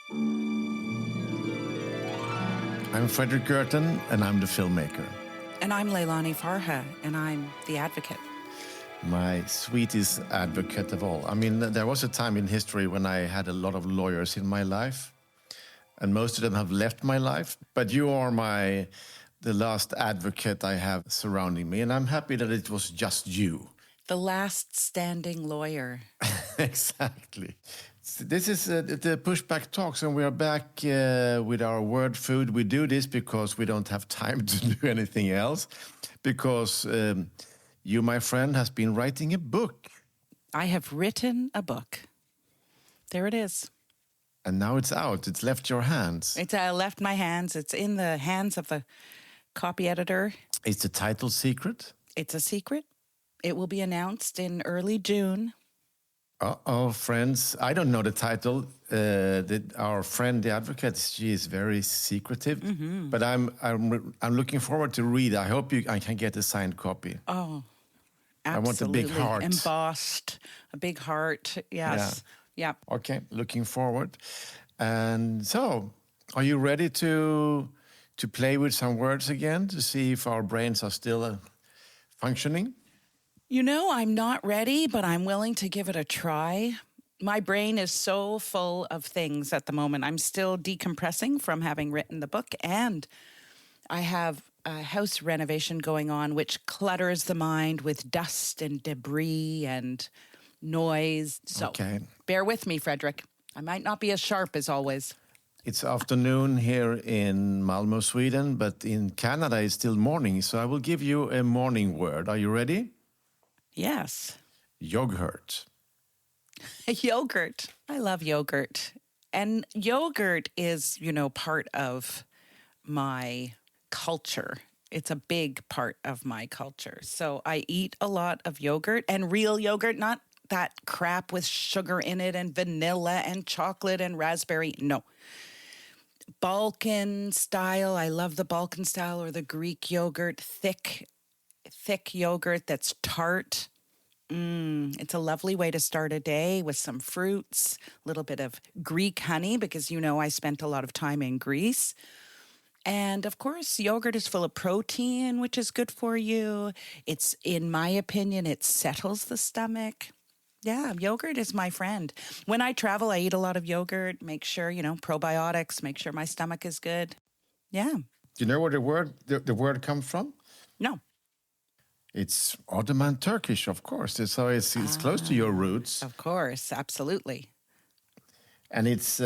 I'm Fredrik Leilani, and I'm the filmmaker. And I'm Leilani Farha, and I'm the advocate. My sweetest advocate of all. I mean, there was a time in history when I had a lot of lawyers in my life, and most of them have left my life. But you are the last advocate I have surrounding me, and I'm happy that it was just you. The last standing lawyer. Exactly. This is the Pushback Talks, and we are back with our word food. We do this because we don't have time to do anything else, because you, my friend, has been writing a book. I have written a book. There it is. And now it's out. It's left your hands. It's left my hands. It's in the hands of the copy editor. Is the title secret? It's a secret. It will be announced in early June. Uh-oh, friends. I don't know the title. Our friend, the advocate, she is very secretive. Mm-hmm. But I'm looking forward to read. I hope I can get a signed copy. Oh, absolutely. I want a big heart. Embossed, a big heart. Yes. Yeah. Okay, looking forward. And so, are you ready to play with some words again to see if our brains are still functioning? You know, I'm not ready, but I'm willing to give it a try. My brain is so full of things at the moment. I'm still decompressing from having written the book, and I have a house renovation going on, which clutters the mind with dust and debris and noise. So Bear with me, Fredrik. I might not be as sharp as always. It's afternoon here in Malmö, Sweden, but in Canada it's still morning. So I will give you a morning word. Are you ready? Yes. Yoghurt. Yogurt. I love yogurt. And yogurt is, part of my culture. It's a big part of my culture. So I eat a lot of yogurt, and real yogurt, not that crap with sugar in it and vanilla and chocolate and raspberry. No. Balkan style. I love the Balkan style or the Greek yogurt, thick yogurt that's tart. It's a lovely way to start a day with some fruits, a little bit of Greek honey, because I spent a lot of time in Greece. And of course, yogurt is full of protein, which is good for you. It's, in my opinion, it settles the stomach. Yeah, yogurt is my friend. When I travel, I eat a lot of yogurt, make sure, probiotics, make sure my stomach is good. Yeah. Do you know where the word comes from? No. It's Ottoman Turkish, of course. So it's close to your roots. Of course, absolutely. And it's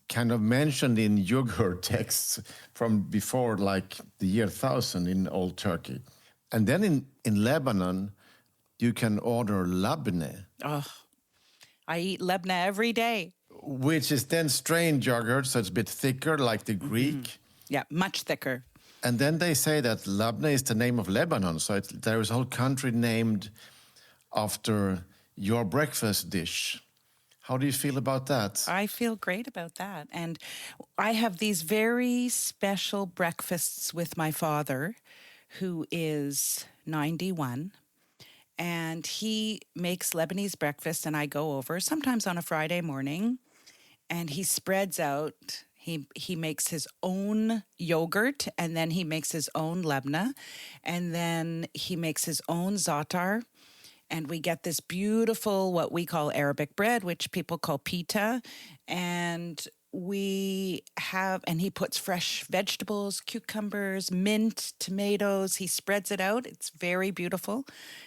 kind of mentioned in yogurt texts from before, like the year 1000 in Old Turkey. And then in Lebanon, you can order labne. Oh, I eat labne every day. Which is then strained yogurt, so it's a bit thicker, like the Greek. Mm-hmm. Yeah, much thicker. And then they say that labne is the name of Lebanon. So there is a whole country named after your breakfast dish. How do you feel about that? I feel great about that. And I have these very special breakfasts with my father, who is 91. And he makes Lebanese breakfast, and I go over sometimes on a Friday morning, and he spreads out. He makes his own yogurt, and then he makes his own labna, and then he makes his own za'atar, and we get this beautiful, what we call Arabic bread, which people call pita, and he puts fresh vegetables, cucumbers, mint, tomatoes. He spreads it out. It's very beautiful,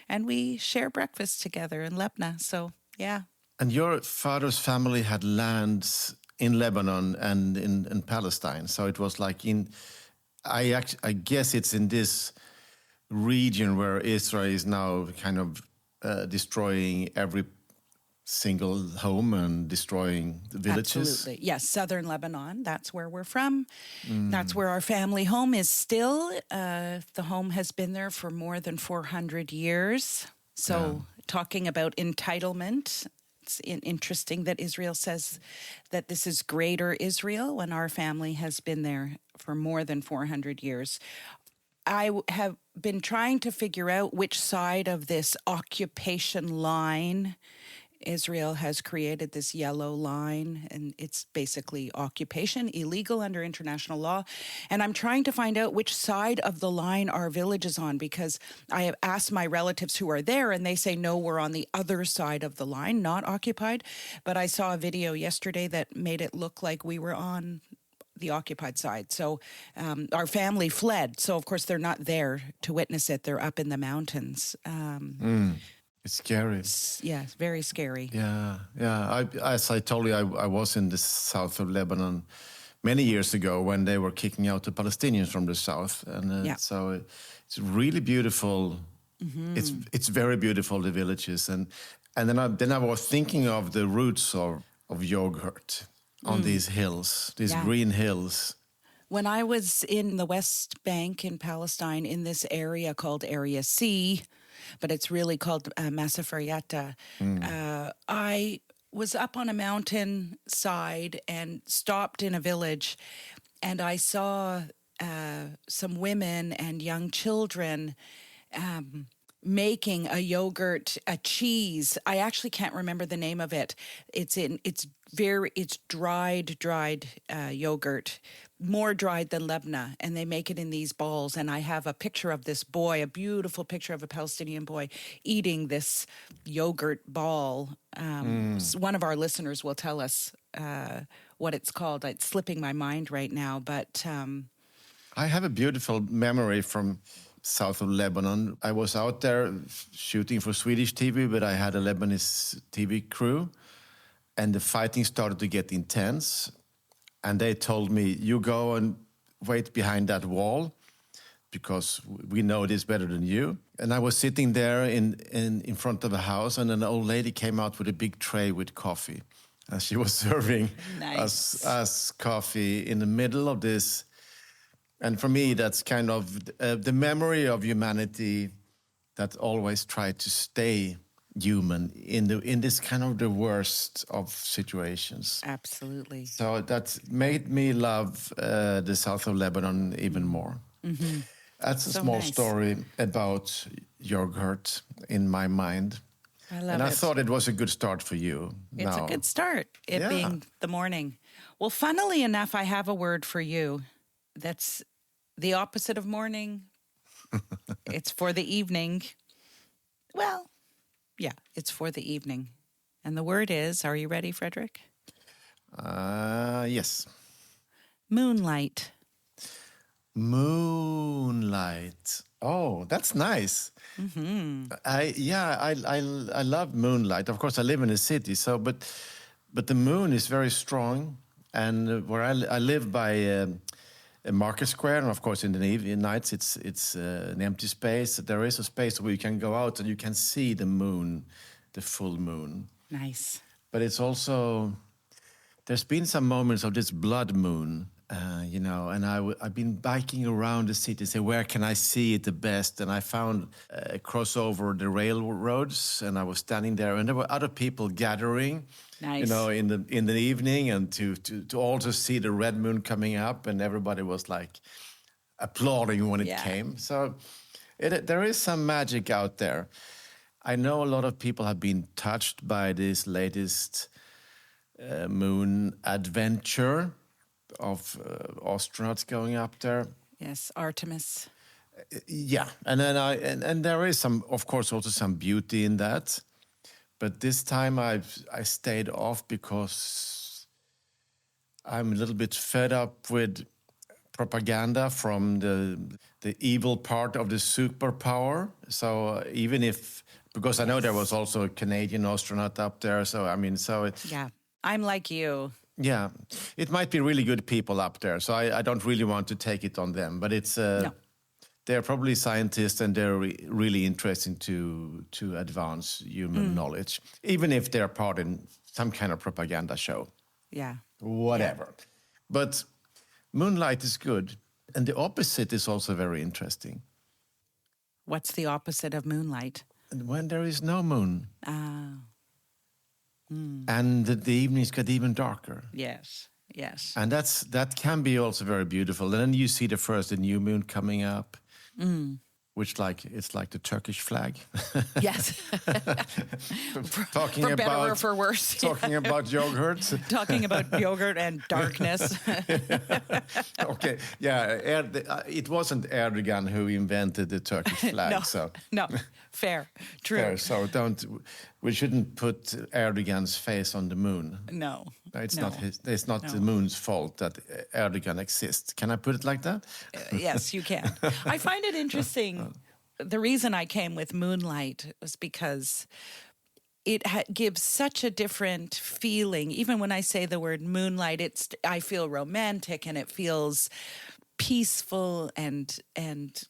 and we share breakfast together in Lebna. So, yeah. And your father's family had lands in Lebanon and in Palestine. So it was like I guess it's in this region where Israel is now kind of destroying every single home and destroying the villages. Absolutely. Yes, southern Lebanon. That's where we're from. That's where our family home is still. The home has been there for more than 400 years. So talking about entitlement, it's interesting that Israel says that this is greater Israel when our family has been there for more than 400 years. I have been trying to figure out which side of this occupation line Israel has created this yellow line, and it's basically occupation, illegal under international law. And I'm trying to find out which side of the line our village is on, because I have asked my relatives who are there, and they say, no, we're on the other side of the line, not occupied. But I saw a video yesterday that made it look like we were on the occupied side. So our family fled. So, of course, they're not there to witness it. They're up in the mountains. It's scary. Yeah, it's very scary. Yeah, yeah. As I told you, I was in the south of Lebanon many years ago when they were kicking out the Palestinians from the south. And so it's really beautiful. It's very beautiful, the villages. And then I was thinking of the roots of Yoghurt on these hills, these green hills. When I was in the West Bank in Palestine, in this area called Area C, but it's really called Masafariata, I was up on a mountain side and stopped in a village, and I saw some women and young children making a yogurt, a cheese. I actually can't remember the name of it. It's dried yogurt, more dried than Lebna, and they make it in these balls. And I have a picture of this boy, a beautiful picture of a Palestinian boy eating this yogurt ball. One of our listeners will tell us what it's called. It's slipping my mind right now, but I have a beautiful memory from south of Lebanon. I was out there shooting for Swedish TV, but I had a Lebanese TV crew, and the fighting started to get intense. And they told me, you go and wait behind that wall because we know this better than you. And I was sitting there in front of a house, and an old lady came out with a big tray with coffee. And she was serving us coffee in the middle of this. And for me, that's kind of the memory of humanity that always tried to stay human in this kind of the worst of situations. Absolutely. So that made me love the south of Lebanon even more. That's a small story about Yoghurt in my mind. I love and it. I thought it was a good start for you. It's a good start, being the morning. Well, funnily enough, I have a word for you that's the opposite of morning. It's for the evening. Well, yeah, it's for the evening. And the word is, are you ready, Fredrik? Yes. Moonlight. Moonlight. Oh, that's nice. I love moonlight. Of course, I live in a city, so but the moon is very strong. And where I live by a market square, and of course in the evening nights it's an empty space. There is a space where you can go out and you can see the moon, the full moon. Nice. But it's also, there's been some moments of this blood moon, and I've been biking around the city, say, where can I see it the best? And I found a crossover the railroads, and I was standing there, and there were other people gathering, nice. in the evening, and to also see the red moon coming up, and everybody was like applauding when it came. So there is some magic out there. I know a lot of people have been touched by this latest moon adventure of astronauts going up there. Yes, Artemis. Yeah, and then and there is some, of course, also some beauty in that. But this time I stayed off because I'm a little bit fed up with propaganda from the evil part of the superpower. So even if, because I know there was also a Canadian astronaut up there, so I mean, so it. Yeah, I'm like you. Yeah, it might be really good people up there, so I don't really want to take it on them. But it's No. they're probably scientists, and they're really interesting to advance human knowledge, even if they're part in some kind of propaganda show. Yeah. Whatever. Yeah. But Moonlight is good, and the opposite is also very interesting. What's the opposite of moonlight? When there is no moon. Ah. And the evenings get even darker. Yes, yes. And that can be also very beautiful. And then you see the new moon coming up. it's like the Turkish flag. Yes. Talking for better about, or for worse. Talking about yogurt. Talking about yogurt and darkness. Okay, yeah, it wasn't Erdogan who invented the Turkish flag. No, so no, fair, true. Fair, so we shouldn't put Erdogan's face on the moon. No, It's no, not It's not the moon's fault that Erdogan exists. Can I put it like that? Yes, you can. I find it interesting. The reason I came with Moonlight was because it gives such a different feeling. Even when I say the word moonlight, I feel romantic and it feels peaceful and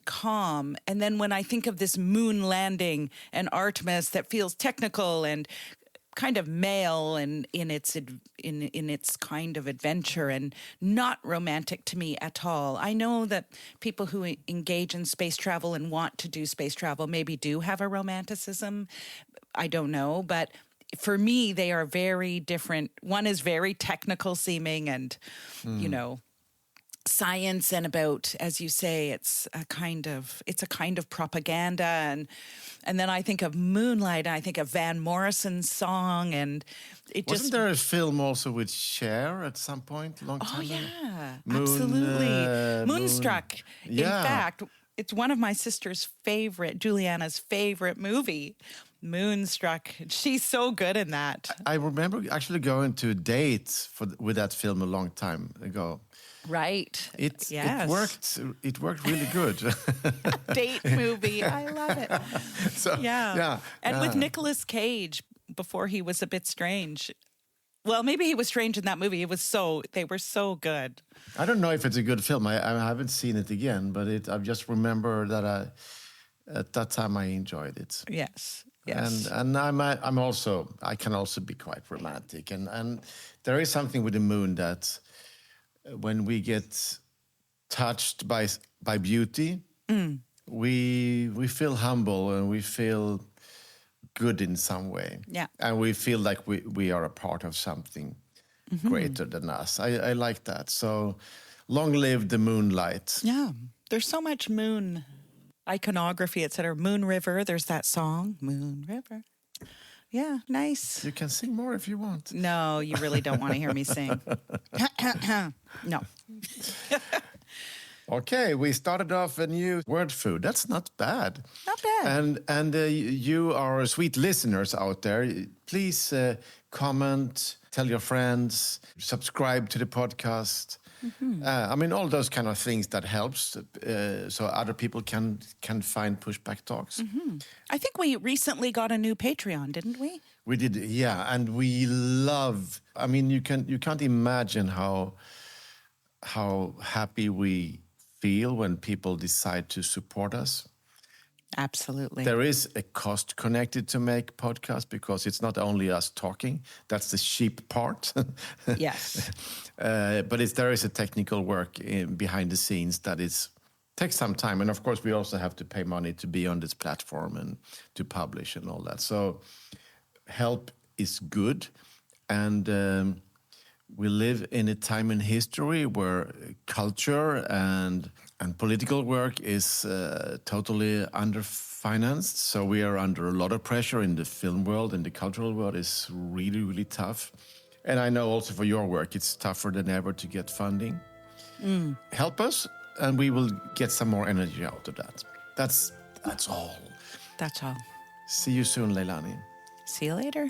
calm. And then when I think of this moon landing and Artemis, that feels technical and kind of male and in its kind of adventure and not romantic to me at all. I know that people who engage in space travel and want to do space travel maybe do have a romanticism. I don't know, but for me, they are very different. One is very technical seeming and, science, and about, as you say, it's a kind of propaganda, and then I think of Moonlight, and I think of Van Morrison's song, and Wasn't there a film also with Cher at some point, long time ago? Absolutely, Moonstruck. Yeah. In fact, it's one of my sister's favorite, Juliana's favorite movie. Moonstruck. She's so good in that. I remember actually going to a date with that film a long time ago. Right. It Yes. It worked really good. Date movie. I love it. So, yeah. And with Nicolas Cage before he was a bit strange. Well, maybe he was strange in that movie. They were so good. I don't know if it's a good film. I haven't seen it again, but I just remember that at that time I enjoyed it. Yes. And I can also be quite romantic, and there is something with the moon that when we get touched by beauty, we feel humble and we feel good in some way. Yeah. And we feel like we are a part of something greater than us. I like that. So long live the moonlight. Yeah. There's so much moon iconography, etc. Moon River, there's that song, Moon River. Yeah, nice. You can sing more if you want. No, you really don't want to hear me sing. No. Okay, we started off a new word food. That's not bad. Not bad. And you are sweet listeners out there. Please comment, tell your friends, subscribe to the podcast. All those kind of things that helps, so other people can find Pushback Talks. I think we recently got a new Patreon, didn't we? We did, yeah, and we love. I mean, you can't imagine how happy we feel when people decide to support us. Absolutely. There is a cost connected to make podcasts because it's not only us talking. That's the cheap part. Yes. But there is a technical work behind the scenes that takes some time. And of course, we also have to pay money to be on this platform and to publish and all that. So help is good. And we live in a time in history where culture and political work is totally underfinanced. So we are under a lot of pressure in the film world, and the cultural world is really, really tough. And I know also for your work, it's tougher than ever to get funding. Help us, and we will get some more energy out of that. That's all. That's all. See you soon, Leilani. See you later.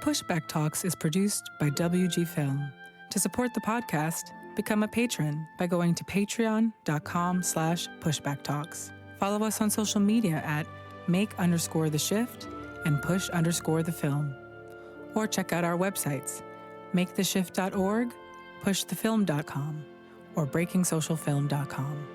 Pushback Talks is produced by WG Film. To support the podcast, become a patron by going to patreon.com/pushbacktalks. Follow us on social media at make_the_shift and push_the_film. Or check out our websites, maketheshift.org, pushthefilm.com, or breakingsocialfilm.com.